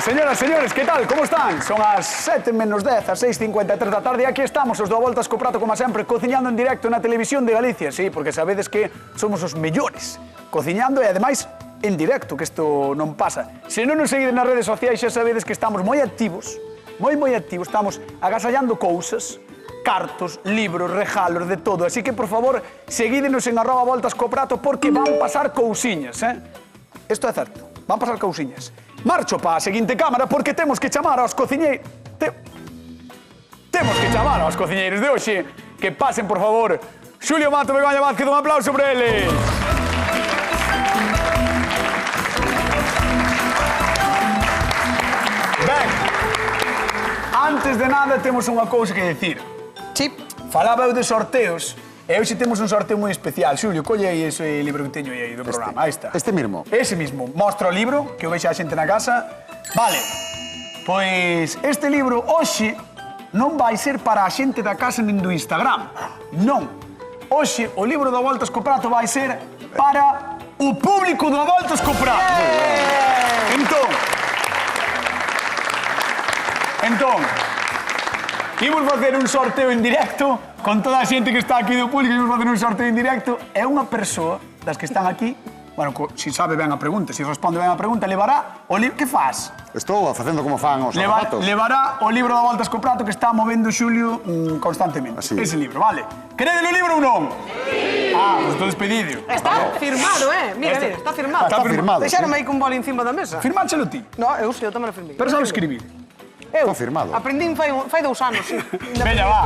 Señoras, señores, ¿qué tal? ¿Cómo están? Son as 7 menos 10, as 6:53 da tarde e aquí estamos, os do Voltas co Prato, como sempre, cociñando en directo na televisión de Galicia, sí, porque sabedes que somos os mellores cociñando e, ademais, en directo, que isto non pasa. Se non nos seguiden nas redes sociais, xa sabedes que estamos moi activos, moi activos, estamos agasallando cousas, cartos, libros, regalos, de todo. Así que, por favor, seguídenos en @voltascoprato porque van pasar cousiñas, Isto é certo, van pasar cousiñas. Marcho pa a seguinte cámara porque temos que chamar aos cociñeiros... Temos que chamar aos cociñeiros de hoxe. Que pasen, por favor, Xulio Mato, Begoña Vázquez, un aplauso por eles. Ben, antes de nada temos unha cousa que dicir. Sí. Falaba eu de sorteos. E hoxe temos un sorteo moi especial. Xulio, colle aí ese libro que teño aí do programa. Aí está. Este mismo? Ese mismo. Mostra o libro, que o vexa a xente na casa. Vale. Pois este libro hoxe non vai ser para a xente da casa nin do Instagram. Non. Hoxe o libro do Voltas co Prato vai ser para o público do Voltas co Prato. Entón, imos facer un sorteo en directo con toda a xente que está aquí do público, imos facer un sorteo en directo e unha persoa das que están aquí, bueno, si sabe ben a pregunta, si responde ben a pregunta, levará o libro... Que faz? Estou facendo como fan os zapatos. Levará o libro da Voltas co Prato que está movendo Xulio constantemente. Así. Ese libro, vale. Queredes o libro ou non? Sí. Ah, pues estou despedido. Está firmado, Mira, está firmado. Está firmado, Deixaronme aí cun boli encima da mesa. Firmáchelo ti. No, eu tamén o firmei. Pero sabes escribir. Eu Está firmado. aprendín fai 2 anos, sí. Veña, va.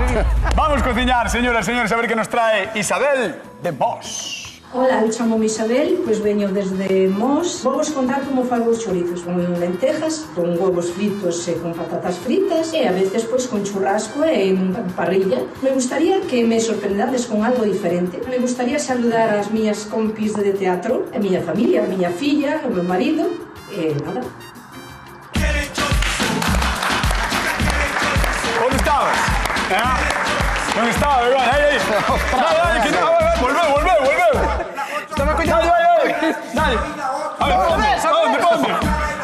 Vamos cociñar, señoras e señores, a ver que nos trae Isabel de Mos. Hola, eu chamo Isabel, pois veño desde Mos. Vou vos contar como fago os chorizos con lentejas, con huevos fritos e con patatas fritas e a veces pois con churrasco e en parrilla. Me gustaría que me sorprendades con algo diferente. Me gustaría saludar ás miñas compis de teatro, a miña familia, a miña filla, o meu marido e nada. ¿Dónde estabas? ¿Dónde estabas, Begoña? Ahí. Dale, que no. Volve. Estaba collendo. Dale. A ver, ponte.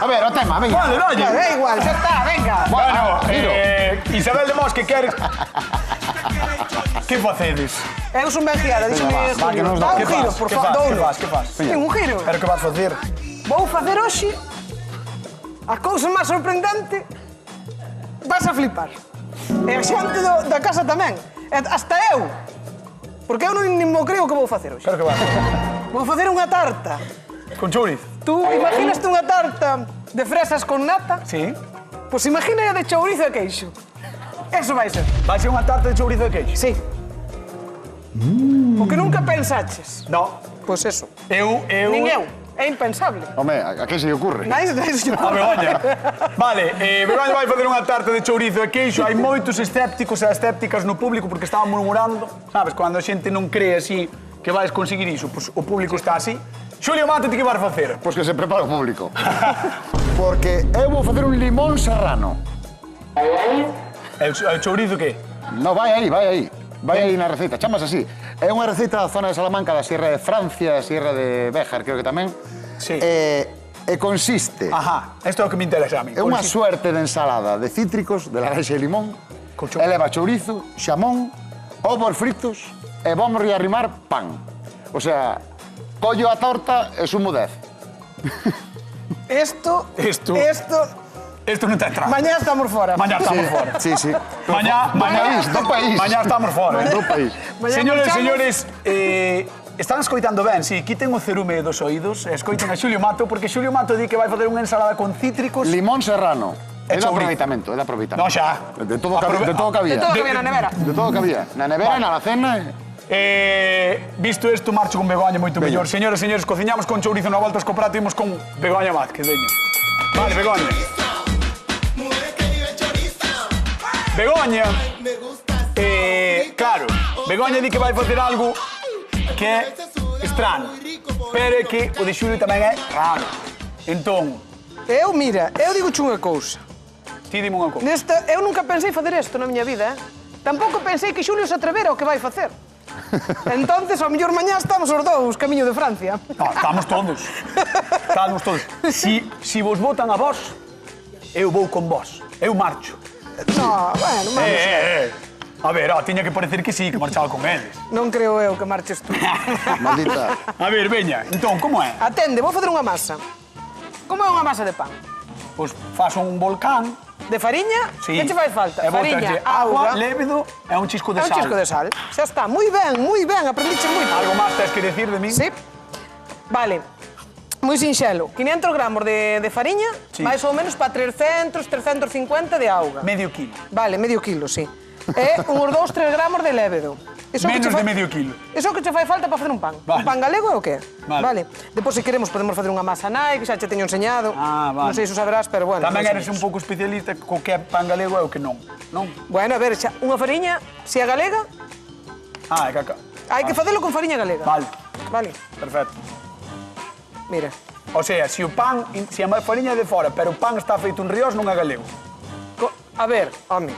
A ver, o tema, venga. Vale, dale. Da igual, xa está, venga. Bueno, Isabel de Mos, que queres... Que facedes? Eu son ben guiada, díxome va, que nos dá. un giro, por favor. Que faz? Ten un giro. Pero que vas facer? Vou facer hoxe a cousa máis sorprendente. Vas a flipar. E a xente da casa tamén. Hasta eu. Porque eu non me creo que vou facer hoxe. Pero que vas? Vou facer unha tarta. Con chourizo? Tú imaginaste unha tarta de fresas con nata? Sí. Pois imagina de chourizo e queixo. Eso vai ser. Vai ser unha tarta de chourizo de queixo? Sí. O que nunca pensaches. No. Pois eso. Nin eu. É impensable. Home, a que se lle ocurre? Nais, A Begoña. Vale, Begoña vai facer unha tarta de chourizo e queixo. Hai moitos escépticos e escépticas no público porque estaban murmurando. Sabes, cando a xente non cree así que vais conseguir iso, pois o público está así. Xulio Mato, ti que vas facer? Pois que se prepara o público. Porque eu vou facer un limón serrano. El chourizo que? No, vai aí. Vai aí na receita, chamas así. É unha receita da zona de Salamanca, da Sierra de Francia, Sierra de Béjar, creo que tamén. Sí. E consiste... Ajá, isto é o que me interesa a mí. É unha suerte de ensalada de cítricos, de larexa e limón, e leva chourizo, xamón, ovos fritos e vamos a arrimar pan. O sea, collo a torta e sumo 10. Isto non te entra. Mañá estamos fora. Mañá estamos fora. Sí. Mañá Do país. Mañá estamos fora. Do país. Señores, están escoitando ben, si, quiten o cerume dos oídos, escoiten a Xulio Mato, porque Xulio Mato di que vai facer unha ensalada con cítricos. Limón serrano. É de chourizo. aproveitamento, é de aproveitamento. No, xa. De todo cabía. De todo que había na nevera. De todo cabía. Na nevera, na alacena... Visto isto, marcho con Begoña moito Veña. mellor. Señores, cociñamos con chourizo na Voltas co Prato e imos con Begoña Vázquez, veña. Vale, Begoña. Begoña, claro, Begoña di que vai facer algo que é estrano, pero é que o de Xulio tamén é raro. Entón, Eu digo unha cousa. ti dime unha cousa. Eu nunca pensei facer isto na miña vida, Tampouco pensei que Xulio se atrevera ao que vai facer. Entonces, ao mellor mañá estamos os dous, camiño de Francia. No, estamos todos. Estamos todos. Si vos votan a vos, eu vou con vos. Eu marcho. No, bueno, vamos. A ver, tiña que parecer que sí, que marchaba con eles. Non creo eu que marches tú. Maldita. A ver, veña, entón, como é? Atende, vou facer unha masa. Como é unha masa de pan? Pois faso un volcán. De fariña? Sí. Que che fai falta? E Fariña, botalle auga, lévedo e un chisco de e un sal. chisco de sal. Xa está, moi ben, aprendiche moito. Algo máis tens que decir de mí? Sí. Vale. Moi sinxelo. 500 gramos de fariña, Sí. máis ou menos para 300, 350 de auga. Medio kilo. Vale, medio kilo, sí. E uns 2, 3 gramos de lévedo. Iso que Menos che fai- de medio kilo. Iso que che fai falta para facer un pan. Vale. Un pan galego é o que? Vale. Depois, se queremos, podemos facer unha masa nai, que xa che teño enseñado. Vale. Non sei se o saberás, pero bueno. Tamén máis ou eres un menos. pouco especialista co que é pan galego e o que non. Non? Bueno, a ver, xa, unha fariña, se é galega, É que acá. hai que facelo con fariña galega. Vale, Vale, perfecto. mira. O sea, se o pan, se a fariña é de fora, pero o pan está feito en Ríos, non é galego. A ver, home,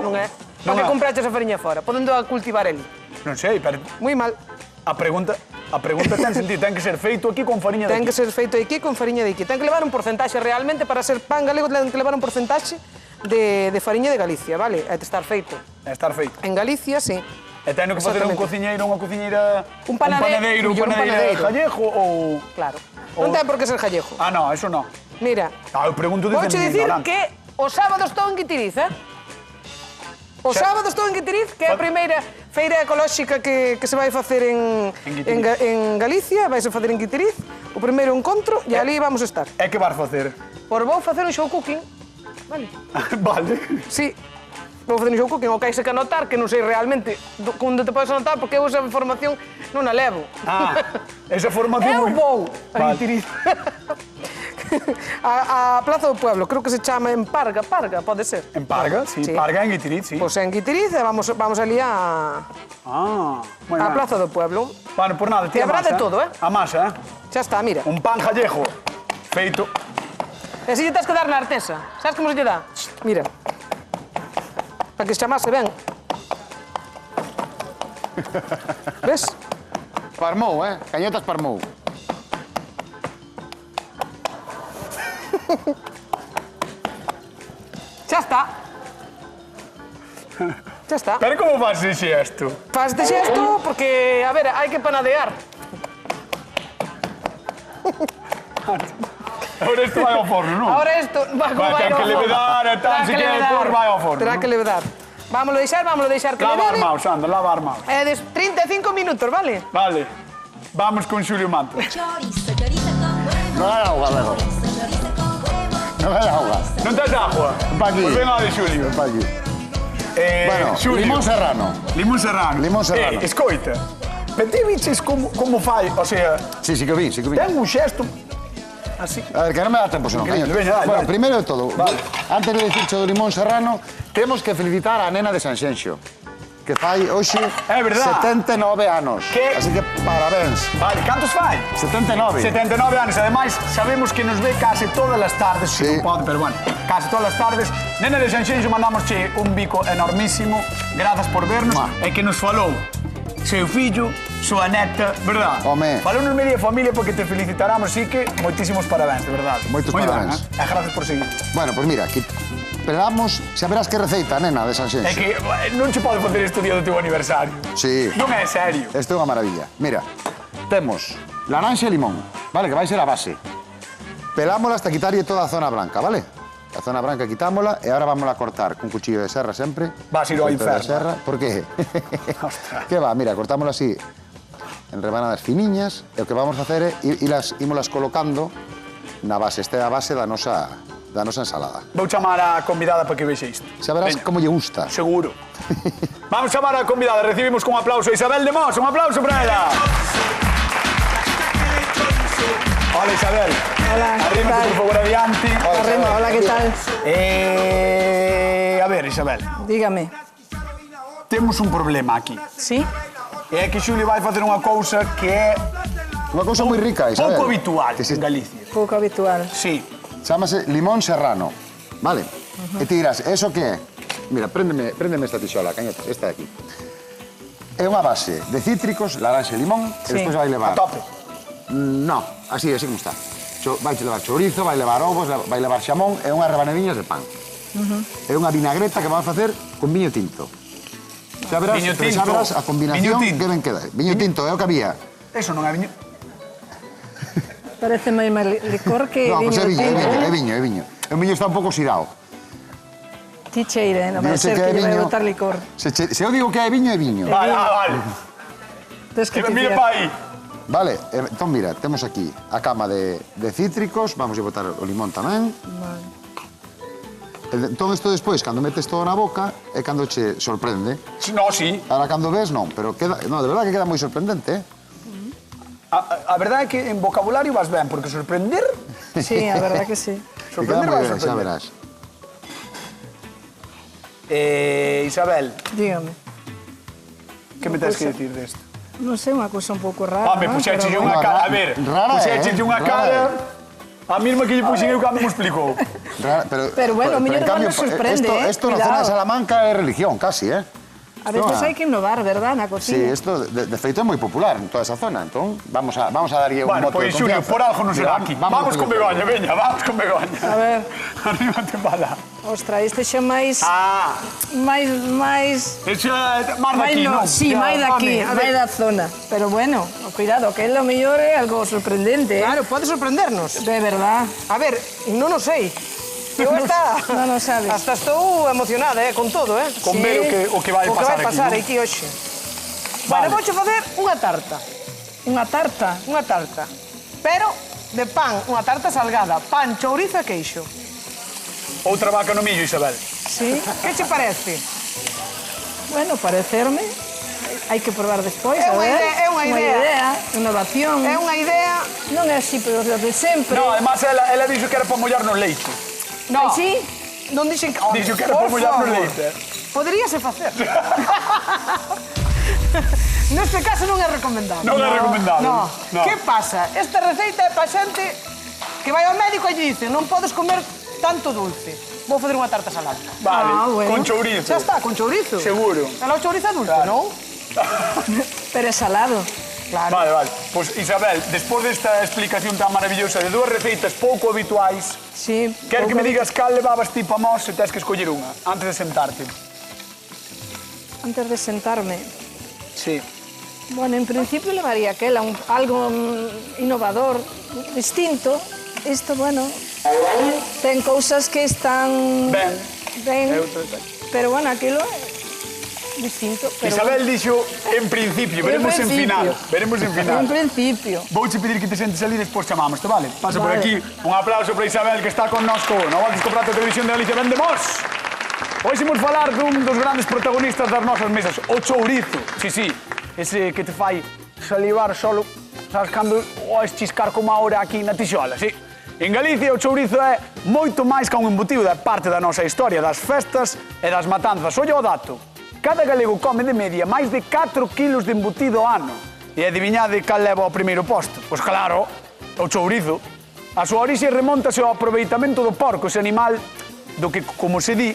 non é. Non Para que é. compraches a fariña fora? Podendo a cultivar ele. Non sei, pero Moi mal. a pregunta ten sentido, ten que ser feito aquí con fariña de Ten que aquí. ser feito aquí con fariña de aquí. Ten que levar un porcentaxe realmente para ser pan galego, ten que levar un porcentaxe de fariña de Galicia, vale? É de estar feito. Estar feito. En Galicia, sí. E ten que facer un Exactamente. cociñeiro, unha cociñeira... Un panadeiro, un mellor un panadeiro panadeiro. gallego ou... Claro. O- Non ten por que ser gallejo. Ah, no, eso no. Mira, Eu pregunto desde vouche mi dicir ignorancia. que o sábado estou en Guitiriz, O sábado estou en Guitiriz, que é a primeira feira ecolóxica que se vai facer En Guitiriz. en Galicia, vai se facer en Guitiriz, o primeiro encontro, e ali vamos estar. É que vas facer? Por vou facer un show cooking, vale? Vale. Sí, vou facer un show cooking, o que hai que anotar, que non sei realmente onde te podes anotar, porque eu esa información non a levo. Ah, esa formación... Eu vou a Vale. Guitiriz. a Plaza do Pueblo, creo que se chama en Parga, pode ser. En Parga, sí, Sí. Parga en Guitiriz, sí. Pois en Guitiriz e vamos ali a Moi ben. Plaza do Pueblo. Bueno, por nada, E tía habrá masa, de todo, A masa, Xa está, mira. Un pan gallejo feito... E si lle tens que dar na artesa. Sabes como se lle dá? Mira. Para que se chamase ben. Ves? Parmou, Cañetas parmou. Xa está. Xa está. Pero como faz ese xesto? Faz de xesto porque, a ver, hai que panadear. Ahora isto vai ao forno, non? Ahora isto va como Vai, vai ten que levedar e tal, se quere por, vai ao forno, Terá non? que levedar. Vámoslo deixar que Lava levede. armaos, anda, lava armaos. E des 35 minutos, vale? Vale. Vamos con Xulio Manto. Chorizo, chorizo con huevo. No hay agua, luego. Chorizo con huevo. No hay agua. Non tes agua? Pa aquí. Pois venga de Xulio. Pa aquí. Bueno, Xulio. limón serrano. Limón serrano. Limón serrano. Escoita, pero ti viches como fai, o sea, Sí, sí que vi, sí que vi. ten un xesto así. A ver, que non me dá tempo, senón, Increíble, Cañetas. veña, dale, Bueno, dale. primeiro de todo, Vale. antes de dicirche do limón serrano, temos que felicitar a nena de Sanxenxo, que fai hoxe É verdad. 79 anos. Que- Así que parabéns. Vale, cantos fai? 79. 79 anos, ademais sabemos que nos ve case todas as tardes, Sí. si non pode, pero bueno, case todas as tardes. Nena de Sanxenxo mandamosche un bico enormísimo, grazas por vernos, Mua. e que nos falou seu fillo, súa neta, verdad? Home. Falou nos media familia porque te felicitaramos, así que moitísimos parabéns, de verdade. Moitos Moi ben, parabéns. E gracias por seguir. Bueno, pois mira, aquí esperamos, xa verás que receita, nena de É Sanxenxo. que non che pode facer isto día do teu aniversario. Sí. Non é serio. Isto é unha maravilla. Mira, temos laranxa e limón, vale, que vai ser a base. Pelámola hasta quitarlle toda a zona blanca, vale? A zona branca quitámola e ahora vamos a cortar cun cuchillo de serra sempre. Vas a ir ao Cuchillo de inferno. serra, por qué? Ostras. Que va, mira, cortámola así en rebanadas finiñas e o que vamos a facer é ímolas colocando na base, este é a base da nosa ensalada. Vou chamar a convidada para que vexe isto. Xa verás Veña. como lle gusta. Seguro. Vamos chamar a convidada, recibimos con un aplauso a Isabel de Mos, un aplauso para ela. Hola Isabel. Hola, ¿qué Arrímate, tal? por favor, adiante. Arrema, hola, ¿qué tal? A ver, Isabel, Dígame. temos un problema aquí. ¿Sí? É que Xulio vai facer unha cousa que é Unha cousa moi rica, Isabel. pouco habitual Que se en Galicia. Poco habitual. Sí. Chámase limón serrano, vale? E ti dirás, eso que é? Mira, préndeme esta tixola, Cañetas, esta de aquí. É unha base de cítricos, laranxa e limón, e Sí. despois vai A levar... tope. No, así como está. Vai levar chourizo, vai levar ovos, vai levar xamón e unhas rebanadiñas de pan. É unha vinagreta que vamos a facer con viño tinto. Xa verás, Viño pero xa tinto. verás a combinación Viño tinto. que ben queda. Viño tinto é o que había. Eso non é viño. Parece máis licor que Non, pois é viño, tinto. é viño, é viño. O viño está un pouco xirao. Ti cheira, non vai Digo, ser que é que lle vai viño. botar licor. Se eu digo que é viño, é viño. Vale, vale. Tes que ti Mira fiar. pa aí. Vale, entón mira, temos aquí a cama de cítricos, vamos a botar o limón tamén. Entón isto despois, cando metes todo na boca, é cando che sorprende. No, sí. Ahora cando ves, non, pero queda, no, de verdade que queda moi sorprendente, eh? A verdade é que en vocabulario vas ben, porque sorprender... Sí, a verdad que sí. Que queda Sorprender moi vai ben, xa sorprender. verás. Isabel, Dígame. que me tens que dicir desto? Non sei, unha cousa un pouco rara, Home, non? puxéchelle Pero unha bueno. cara... A ver, Rara, puxéchelle unha rara, cara... A mesma que lle puxen eu cando me explicou. Pero bueno, en mellor cambio, igual nos sorprende, Esto na cuidado. zona de Salamanca é religión, casi, eh? A veces Toma. hai que innovar, verdad, na Sí, cocina. isto de feito é moi popular en toda esa zona, entón vamos a darlle un Bueno, moto de pois, Xulio, confianza. por algo non será Mira, aquí. Vamos con Begoña, veña, vamos con Begoña. A ver, Arríbate para lá. ostra, este xa máis... Ah, máis... eso é máis máis daqui, non? Sí, máis daqui, home, a máis ver. da zona. Pero bueno, cuidado, que é lo mellor é algo sorprendente, Claro, pode sorprendernos. De verdad. A ver, non o sei. Eu hasta... Non o sabes. Hasta estou emocionada, con todo, Con Sí. ver o que vai O que pasar vai pasar aquí. aquí hoxe. Vale. Bueno, vouche facer unha tarta. Unha tarta. Unha tarta. Pero de pan, unha tarta salgada. Pan, chourizo e queixo. Outra vaca no millo, Isabel. Sí. Que che parece? Bueno, parecerme. Hai que probar despois, É a unha ver. idea, é unha idea. Innovación. É unha idea... Non é así, pero de sempre. No, además ela dixo que era para mollar no leite. No, Ai, sí? non dixen que... Dixo que era para mollar no leite. Poderíase facer. Neste caso non é recomendable. Non é recomendable. No. No. Que pasa? Esta receita é para xente que vai ao médico e lle dice non podes comer tanto dulce. Vou fazer unha tarta salada. Vale, Ah, bueno. con chourizo. Xa está, con chourizo. Seguro. Ela o chourizo é dulce, Claro. non? Pero é salado. Claro. Vale, vale. Pois, Isabel, despois desta explicación tan maravillosa de dúas receitas pouco habituais, Sí. quero que pouco- me digas cal levabas ti pa mos se tens que escoller unha, antes de sentarte. Antes de sentarme. Sí. Bueno, en principio levaría aquela, algo innovador, distinto. Isto, bueno, ten cousas que están Ben. ben, É outro detalle. pero bueno, aquilo é distinto. Pero Isabel dixo en principio, veremos en final. Veremos en final. En principio. Vouche pedir que te sentes ali e despois chamámoste, vale? Pasa por Vale. aquí. Un aplauso para Isabel que está connosco no Voltas co Prato de Televisión de Galicia. Vendemos! Hoxe imos falar dun dos grandes protagonistas das nosas mesas, o chourizo. Sí, sí, ese que te fai salivar solo, sabes, cando o chiscar como a hora aquí na tixola, sí. En Galicia o chourizo é moito máis que un embutido, é parte da nosa historia, das festas e das matanzas. Ollo o dato. Cada galego come de media máis de 4 kilos de embutido ao ano. E adivinhade cal leva ao primeiro posto? Pois claro, o chourizo. A súa orixe remontase ao aproveitamento do porco, ese animal do que, como se di,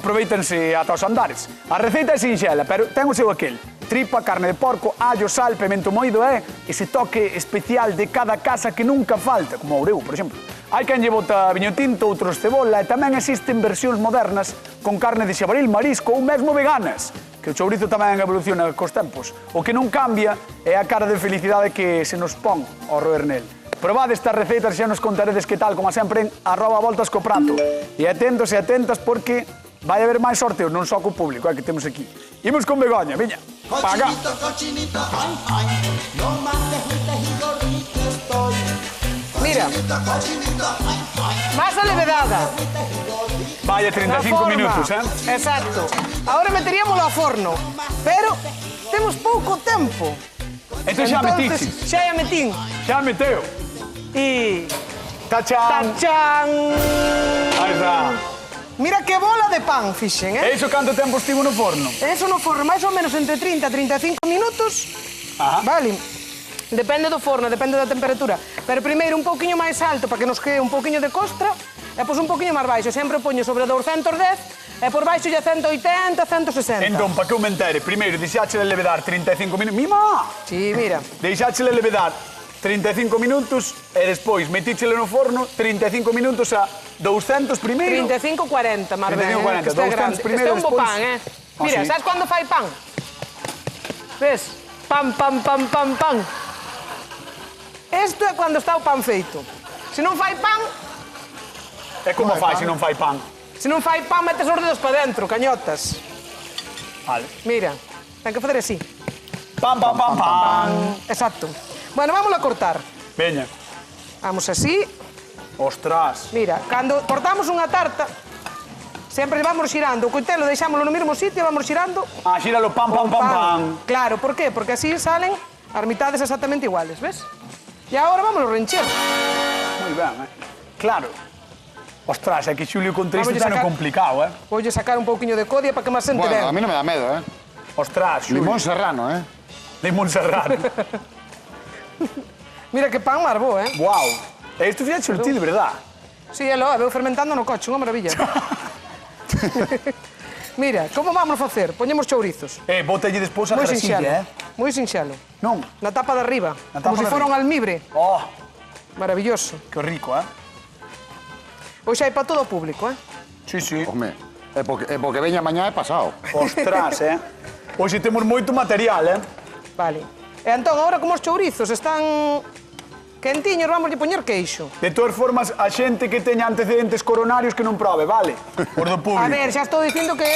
aproveitanse ata os andares. A receita é sinxela, pero ten o seu aquel. Tripa, carne de porco, allo, sal, pemento moído e ese toque especial de cada casa que nunca falta, como Oureu, por exemplo. Hai quen lle bota viño tinto, outros cebola e tamén existen versións modernas con carne de xabaril, marisco ou mesmo veganas, que o chourizo tamén evoluciona cos tempos. O que non cambia é a cara de felicidade que se nos pon ao roer nel. Probade estas receitas e xa nos contaredes que tal, como sempre, en @voltascoprato. E atentos e atentas porque vai haber máis sorteos, non só co público, que temos aquí. Imos con Begoña, viña, paga. Cochinito, cochinito, ay, ay, no más tejitas y gordito estoy. Mira, Cochinito, cochinito, ay, ay, masa levedada. Vaya Na 35 forma. minutos, Exacto. Ahora meteríamolo ao forno, pero temos pouco tempo. Entón xa metiche, Xa a metín. xa meteo. E... Tachán. ¡Tachán! Aí está. Mira que bola de pan fixen, E iso canto tempo estivo no forno? Eso no forno máis ou menos entre 30 e 35 minutos. Ajá. Vale. Depende do forno, depende da temperatura. Pero primeiro un pouquiño máis alto para que nos quede un pouquiño de costra e pois un pouquiño máis baixo. Sempre o poño sobre 210 e por baixo lle 180, 160. Entón, para que eu me entere, primeiro, deixache de levedar 35 minutos. Mima! Sí, mira. Deixache de levedar 35 minutos e despois metíchelo no forno 35 minutos a 200 primeiro. 35-40, máis ben, 35-40, que este é 200 grande. primeiro, Este é un bo despois- pan, Ah, Mira, sí. sabes cando fai pan? Ves? Pan, pan, pan, pan, pan. Isto é cando está o pan feito. Se non fai pan, E como fai se non fai pan? metes os dedos para dentro, cañotas. Vale. Mira, ten que fazer así. Pan, pan, pan, pan. Exacto. Bueno, vamos a cortar. Veña. Vamos así. Ostras. Mira, cando cortamos unha tarta, sempre vamos xirando. O coitelo deixámoslo no mesmo sitio, vamos xirando. Ah, xíralo pan, pan, pan, pan. Claro, por qué? Porque así salen as mitades exactamente iguales, ves? E agora vamos a rencher. Moi ben, Claro. Ostras, é que Xulio contra isto Vamos está no sacar- complicado, Voulle sacar un pouquiño de codia para que máis sente Bueno, a ben. mí no me da medo, ¿eh? Ostras, Xulio. Limón serrano, ¿eh? Limón serrano. Mira que pan máis bo, Guau. E isto fíjate ti de verdad. Sí, é lo, veo fermentando no coche, unha maravilla. Mira, como vamos a facer? Poñemos chourizos. Bótalle despois a Moi sinxelo. grasilla, Moi sinxelo. Non? Na tapa de arriba, Na tapa como se de fora un arriba. almibre. Oh, Maravilloso. que rico, Hoxe hai para todo o público, Sí, sí. Home, é porque veña mañá é pasado. Ostras, Hoxe temos moito material, Vale. E entón, agora como os chourizos están quentiños, vamos a poñer queixo. De todas formas, a xente que teña antecedentes coronarios que non probe, vale? Por do público. A ver, xa estou dicindo que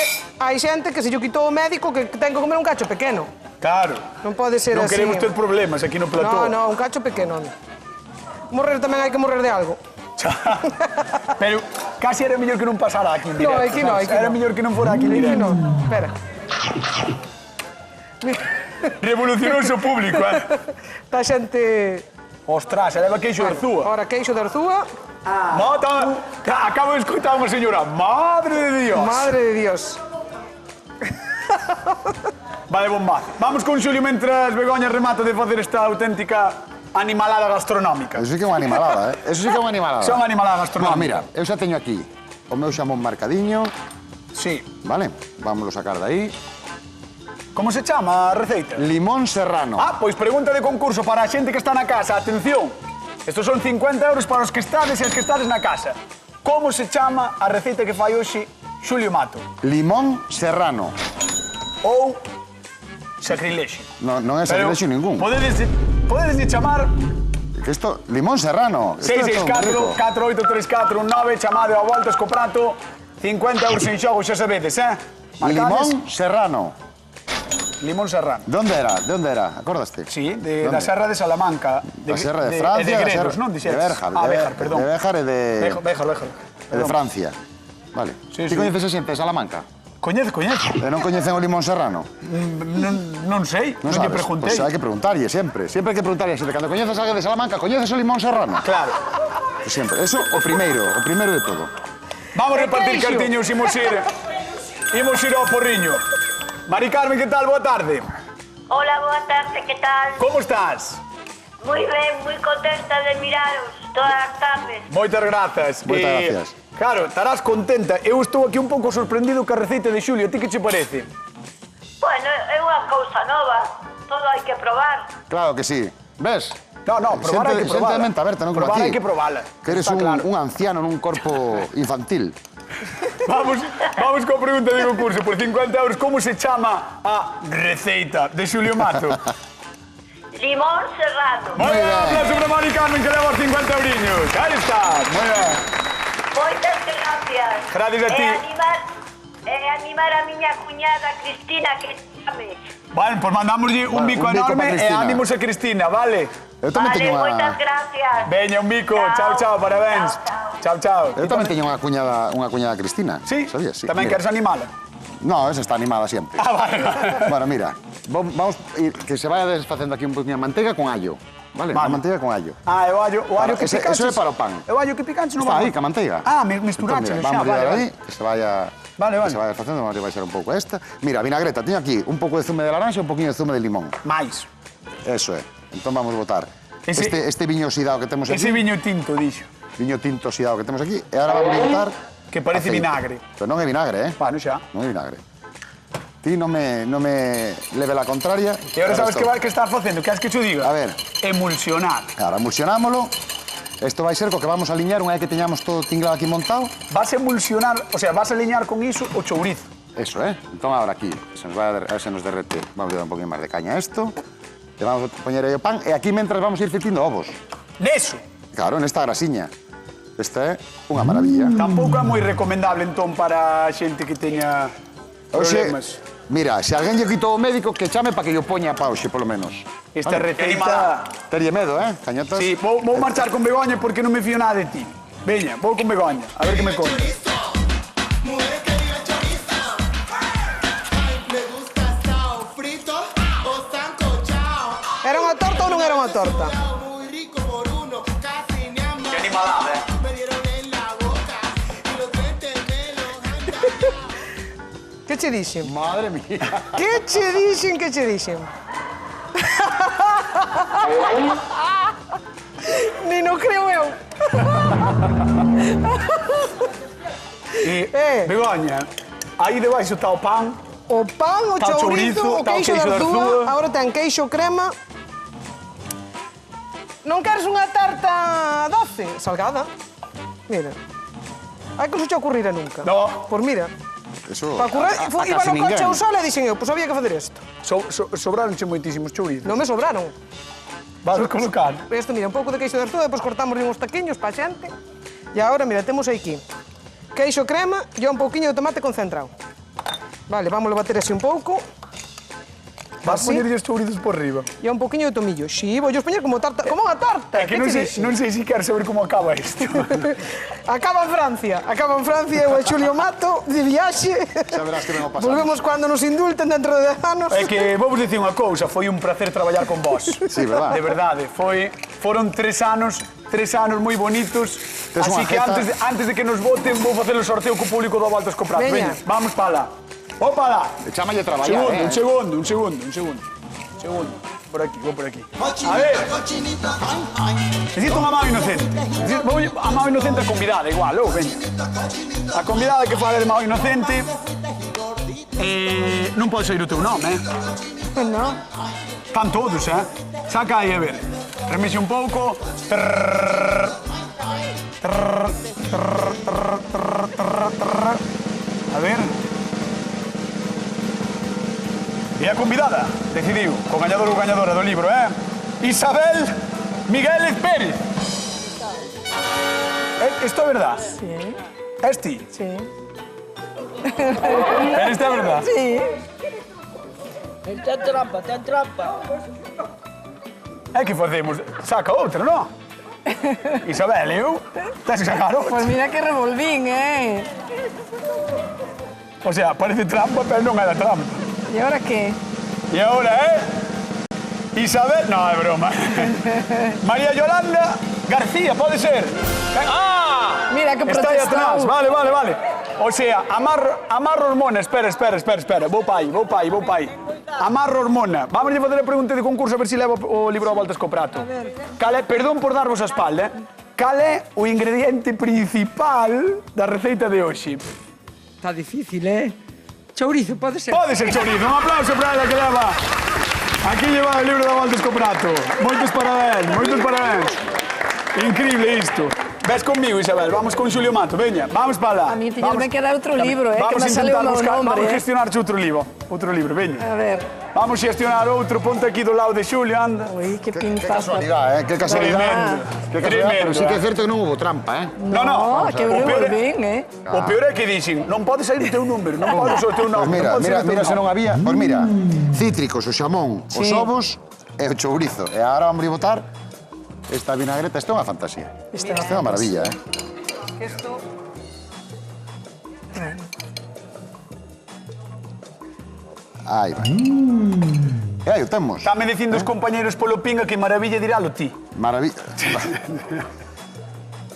hai xente que se lle quitou o médico que ten que comer un cacho pequeno. Claro. Non pode ser Non así. queremos ter problemas aquí no plató. No, un cacho pequeno. Morrer tamén hai que morrer de algo. Pero casi era mellor que non pasara aquí en directo. No, aquí no, sabes? aquí Era no. mellor que non fora aquí en Aquí directo. no, espera. Revolucionouse o público, Está xente... Ostras, eleva queixo de Arzúa. Ahora queixo de Arzúa. Acabo de escutar unha señora. Madre de Dios. Madre de Dios. Vale, bombazo. Vamos con Xulio mentras Begoña remata de facer esta auténtica animalada gastronómica. Eso sí que é unha animalada, ¿eh? Eso sí que é unha animalada. Xa unha animalada No, gastronómica. mira, eu xa teño aquí o meu xamón marcadiño, Sí. vale? Vámoslo sacar de aí. Como se chama a receita? Limón serrano. Ah, pois pregunta de concurso para a xente que está na casa. Atención, estos son 50 euros para os que estades e as que estades na casa. Como se chama a receita que fai hoxe Xulio Mato? Limón serrano. Ou sacrilexio? Non é sacrilexio ningún. Podedes chamar Que isto, limón serrano. Isto é todo 664 483419, chamade ao voltas co prato, 50 euros en xogo, xa sabedes, rico. Limón serrano. Limón serrano. De onde era? De onde era? Acordaste? Sí, ¿Dónde? da Serra de Salamanca. Da Serra de Francia, E de da Gredos, Serra- non? de Béjar, Béjar, perdón. de Béjar e de... Béjar. e de Francia. Vale. Sí, Ti sí. coñeces a xente de Salamanca? Coñece. E non coñecen o limón serrano? Non sei, non lle sabes? preguntei. Pois hai que preguntarlle sempre. Sempre hai que preguntarlle a xente. Cando coñeces a alguén de Salamanca, coñeces o limón serrano? Claro. Pois sempre. Eso, o primeiro de todo. Vamos a repartir queixo. cartiños, imos ir ao porriño. Mari Carmen, que tal? Boa tarde. Hola, boa tarde, que tal? Como estás? Moi ben, moi contenta de miraros todas as tardes. Moitas grazas. Moitas gracias. Claro, estarás contenta. Eu estou aquí un pouco sorprendido ca receita de Xulio. A ti que che parece? Bueno, é unha cousa nova, todo hai que probar. Claro que sí. Ves? No, probar hai que probar. Xente de mente aberta, non como Probar aquí. hai que probala. Que eres Está claro. un anciano nun corpo infantil. Vamos coa pregunta de concurso. Por 50 euros, como se chama a receita de Xulio Mato? Limón serrano. Moi ben, ben. aplauso para Mari Carmen que leva os 50 euriños. Aí está, moi ben. Moitas gracias. Gracias a ti. Animar a miña cuñada Cristina que chame. Bueno, pues mandámoslle un bico un bico enorme pa e Cristina. ánimos a Cristina, vale? Eu tamén Vale, teño moitas unha... gracias. Veña, un bico. Chao, parabéns. Chao. Eu tamén teño unha cuñada Cristina. Sí? Sabías? Sí. Tamén Mira. queres animala? No, esa está animada sempre. Ah, vale. Bueno, mira, vamos a ir, que se vaya desfacendo aquí un poquinho a manteiga con allo. Vale? Vale. A manteiga con allo. Ah, o allo que Ese- picanches. eso é para o pan. O allo que picanches non Está va. aí, ca manteiga. Ah, misturache, Entón, mira, xa, vamos a vale, ir aí, vale. que se vaya... Vale. Que se vaya desfacendo, vamos a baixar un pouco esta. Mira, vinagreta, teño aquí un pouco de zume de laranxa e un poquinho de zume de limón. Mais. Eso é. Entón vamos botar Ese- este viño oxidado que temos aquí. Ese viño tinto, dixo. Viño tinto oxidado que temos aquí. E agora vamos a botar... Que parece aceite. vinagre. Pero non é vinagre, eh? Bueno, xa. Non é vinagre. Ti ti non me leve la contraria. E ahora sabes que estás facendo? Que has que cho diga? A ver. Emulsionar. Ahora, emulsionámolo. Isto vai ser co que vamos a aliñar unha vez que teñamos todo tinglado aquí montado. Vas a emulsionar, o sea, vas a aliñar con iso o chourizo. Eso, Entón, ahora aquí, se nos vai a ver se nos derrete. Vamos a dar un poquinho máis de caña a esto. Le vamos a poñer aí o pan. E aquí, mentras, vamos a ir fritindo ovos. Neso. Claro, nesta grasiña. Esta é unha maravilla. Tampouco é moi recomendable, entón, para a xente que teña problemas. Mira, se alguén lle quitou o médico, que chame para que yo poña pa hoxe, polo menos. Esta receita... Tería medo, cañotas? Sí, vou marchar con Begoña porque non me fío nada de ti. Veña, vou con Begoña, a ver que me conta. Era unha torta ou non era unha torta? Que animalada, Que che dixen? Madre mía. Que che dixen? Ni no creo eu. Begoña, aí debaixo está o pan. O pan, o Tá o chourizo, chourizo, o tá o queixo queixo de de Arzúa. Arzúa. Agora ten queixo, crema. Non queres unha tarta doce? Salgada. Mira. Hai que non se che ocurrira nunca. No. Pois mira. Eso, Para currar, a iba casi no coche ninguén. ao sol e dixen eu, pois había que facer isto. Sobraronche moitísimos chourizos. Non me sobraron. Vas a colocar. Isto, mira, un pouco de queixo de Arzúa, depois cortamos uns taquiños para a xente. E agora, mira, temos aquí queixo crema e un pouquiño de tomate concentrado. Vale, vamos a bater así un pouco. Vas Así. poñer os chourizos por riba. E un pouquiño de tomillo. Si, vou poñer como tarta, como unha torta. É que non sei se queres saber como acaba isto. Acaba en Francia, eu e Xulio Mato, de viaxe. Xa verás que ben o pasamos. Volvemos cando nos indulten dentro de anos. É que vou vos dicir unha cousa, foi un placer traballar con vos. Sí, verdad. De verdade, foron 3 anos moi bonitos. Tes Así unha que jeta. antes de que nos voten, vou facer o sorteo co público do Voltas co Prato. Veña. Veña, vamos para lá. Opa lá. Chámalle a traballar, Un segundo. Vou por aquí. A ver. Necesito unha mão inocente. Vou a mão inocente a convidada, igual, veña. A convidada que fale de mão inocente. Non pode sair o teu nome, Non. Están todos, Saca aí, a ver. Remexe un pouco. A ver. E a convidada decidiu, co gañador ou gañadora do libro, Isabel Migueles Pérez. Isto é verdad? Sí, Es ti? sí. Isto é verdad? Sí. Ten trampa. É que facemos? Saca outra, non? Isabel, eu? Tens que sacar outra. Pues mira que revolvín, O sea, parece trampa, pero non é da trampa. ¿Y ahora qué? E agora, Isabel... No, é broma. María Yolanda García, pode ser? ¡Ah! Mira que Está aí protestado. atrás, vale. O sea, amarro hormona. Espera. Vou pa aí. Amarro hormona. Vamos a fazer a pregunta de concurso a ver se leva o libro a Voltas co Prato. Perdón por darvos a espalda, Cal é o ingrediente principal da receita de hoxe? Está difícil, Chourizo, pode ser. Pode ser chourizo. Un aplauso para ela que leva. Aquí lleva o libro da Voltas co Prato. Moitos parabéns. Increíble isto. Ves conmigo, Isabel. Vamos con Xulio Mato. Veña, vamos para lá. A mí tiñasme que dar outro libro, que Vamos me a sale intentar o meu buscar, nombre, vamos a gestionar outro libro, veña. A ver. Vamos a gestionar outro, ponte aquí do lado de Xulio, anda. Uy, qué Qué pintaza. casualidad, qué casualidad. Tremendo. Qué casualidad, pero sí que é Tremendo, certo que non hubo trampa, No, que O peor revolvín, O peor é que dixen, non pode sair o teu número, non pode ser o teu Pois nome. mira se non había. Pois mira, cítricos, o xamón, os ovos e o chourizo. E agora vamos a botar esta vinagreta. Isto é unha fantasía. Isto é unha maravilla, Esto... Aí vai. E aí o temos. Estame dicindo os compañeros polo pinga que maravilla diralo ti. Maravilla.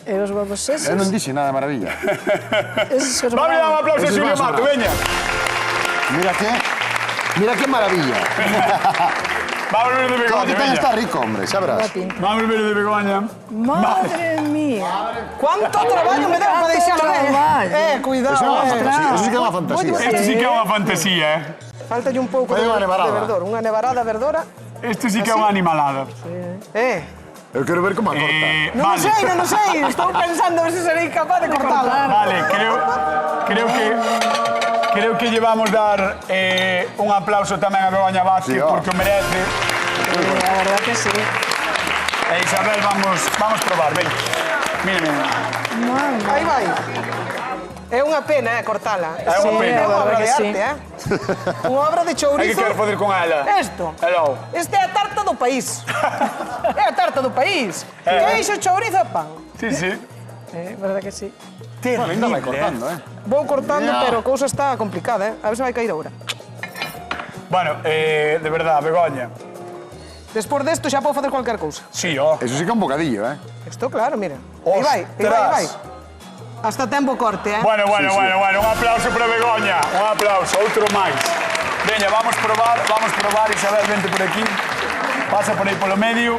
E os huevos esos. Eu non dixe nada de maravilla. Esos os Vamos a dar un aplauso a Esos Xulio van Mato, sobrados. veña. Mira que maravilla. Vamos a ver de Todo Begoña, que ten veña. está rico, hombre, xa verás. Vamos a ver de Begoña. Madre mía. Cuánto traballo me deu para deixar traballo. cuidado. Eso é unha fantasía, eso sí que é unha fantasía. Isto sí que é unha fantasía, Faltalle un pouco Vai de unha nevarada. verdor. Unha nevarada verdora. Isto sí que é unha animalada. Eu quero ver como a corta. Non o sei. Estou pensando a ver se serei capaz de cortala. Vale, creo que llevamos dar un aplauso tamén a Begoña Vázquez Sí, ó. porque o merece. La verdad que sí. E Isabel, vamos probar, ven. Mira. Aí vai. É unha pena, cortala. É unha pena. É unha obra de verdad que arte, Unha obra de Hai que chourizo. quero fazer con ela. Isto. Hello. Este é a tarta do país. É a tarta do país. Queixo, chourizo e pan. Sí. Verdad que sí. Bueno, ainda vai cortando, Vou cortando, Ya. pero a cousa está complicada, A ver se vai cair agora. Bueno, de verdad, Begoña. Despois desto xa podo facer cualquier cousa. Sí, ó. Eso sí que é un bocadillo, Isto, claro, mira. Aí vai. Hasta tempo corte, Bueno, un aplauso para Begoña. Un aplauso, outro máis. Veña, vamos probar, Isabel, vente por aquí. Pasa por aí polo medio.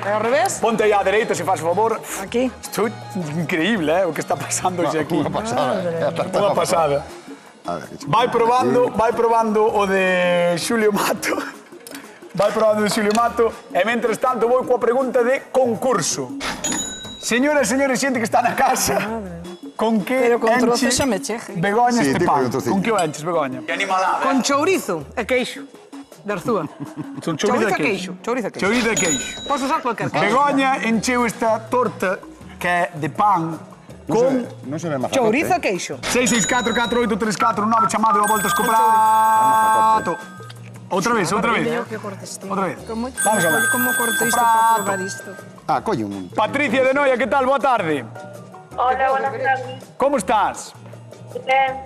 E ao revés? Ponte aí á dereita, se faz favor. Aquí. Isto é increíble, o que está pasando hoxe aquí. Unha pasada. Unha pasada. A ver, que Vai probando o de Xulio Mato. E, mentres tanto, vou coa pregunta de concurso. Señoras e señores, xente que está na casa, con que Pero con enche trozos xa me cheje. Begoña Sí, este tipo pan? un trociño. Con que o enches, Begoña? Que animalada. Con chourizo e queixo. De Arzúa. Son Chourizo e queixo. Chourizo e queixo. Chourizo e queixo. Podes usar cualquier cousa. Begoña encheu esta torta que é de pan con Non se ve mazacote. Chourizo e queixo. 664 48349 chamado a voltas co prato. Outra vez. Que cortes ti. Outra vez. Como corto isto Prato. para probar isto? Ah, colle un... Patricia de Noia, que tal? Boa tarde. Hola, buenas tardes. Como estás? Bien.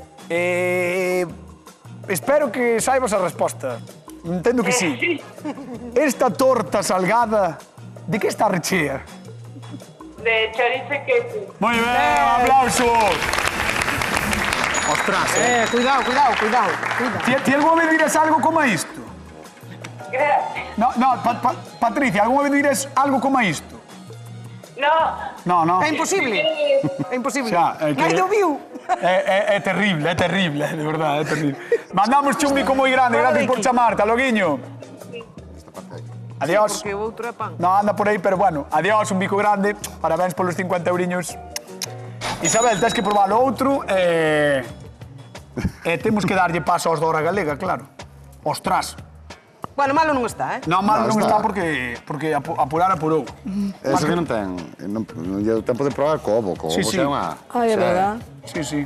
Espero que saibas a resposta. Entendo que sí. Esta torta salgada, de que está rechea? De chorizo y queso. Moi ben, un aplauso. Ostras, Cuidado. Ti algunha vez dirás algo como isto? Gracias. No, Patricia, algunha vez dirás algo como isto? No. No. É imposible. É imposible. Xa, é que- Nai do viu. É terrible, de verdade, é terrible. Mandamos un bico moi grande, gracias por chamarte, Loguiño. Adiós. Porque o outro é pan. No, anda por aí, pero bueno, adiós, un bico grande. Parabéns polos 50 euriños. Isabel, tens que probar o outro e temos que darlle paso aos da Hora Galega, claro. Ostras. Bueno, malo non está, Non, mal No, non está. está porque apurar apurou. Eso que non ten... Non lle deu tempo de probar co ovo. Co Sí, ovo sí. é unha... Ai, é verdad. Sí.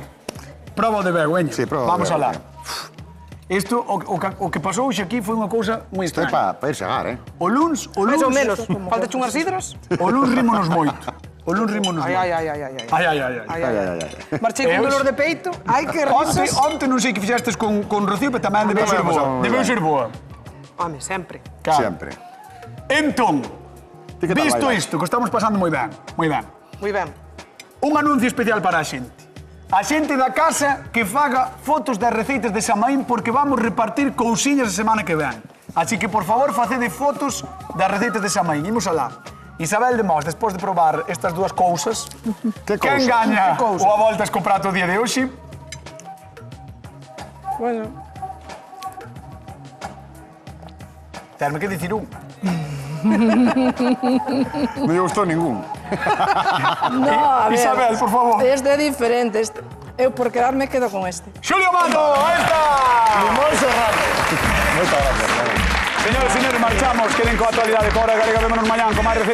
Proba o de Begoña. Sí, proba o Vamos de alá. Begoña. Isto, o que pasou hoxe aquí foi unha cousa moi Isto é extraña. para ir segar, O luns... Mais ou menos. Falta unhas hidras. O luns rímonos moito. Ai. Ai. Marchei con dolor de peito. Ai, que risas. Onte non sei que fixestes con Rocío, pero tamén debeu Tamén ser boa. pasamos moi Debeu ben. ser boa. Home, sempre. Claro. Sempre. Entón, Ti que tal visto bailas? isto, que estamos pasando moi ben, Moi ben. un anuncio especial para a xente. A xente da casa que faga fotos das receitas de Samaín porque vamos repartir cousiñas a semana que ven. Así que, por favor, facede fotos das receitas de Samaín. Imos alá. Isabel de Mos, despois de probar estas dúas cousas, Que quen cousa? gaña Que cousa? o a voltas co prato o día de hoxe? Bueno, Terme que dicir un. Non lle gustou ningún. no, a ver. Isabel, por favor. Este é diferente. Eu por quedarme quedo con este. Xulio Mato, ahí está. Limón serrano. Moitas gracias. Señores, marchamos. Queden coa actualidade. Hora Galega, vémonos mañán con máis recetas.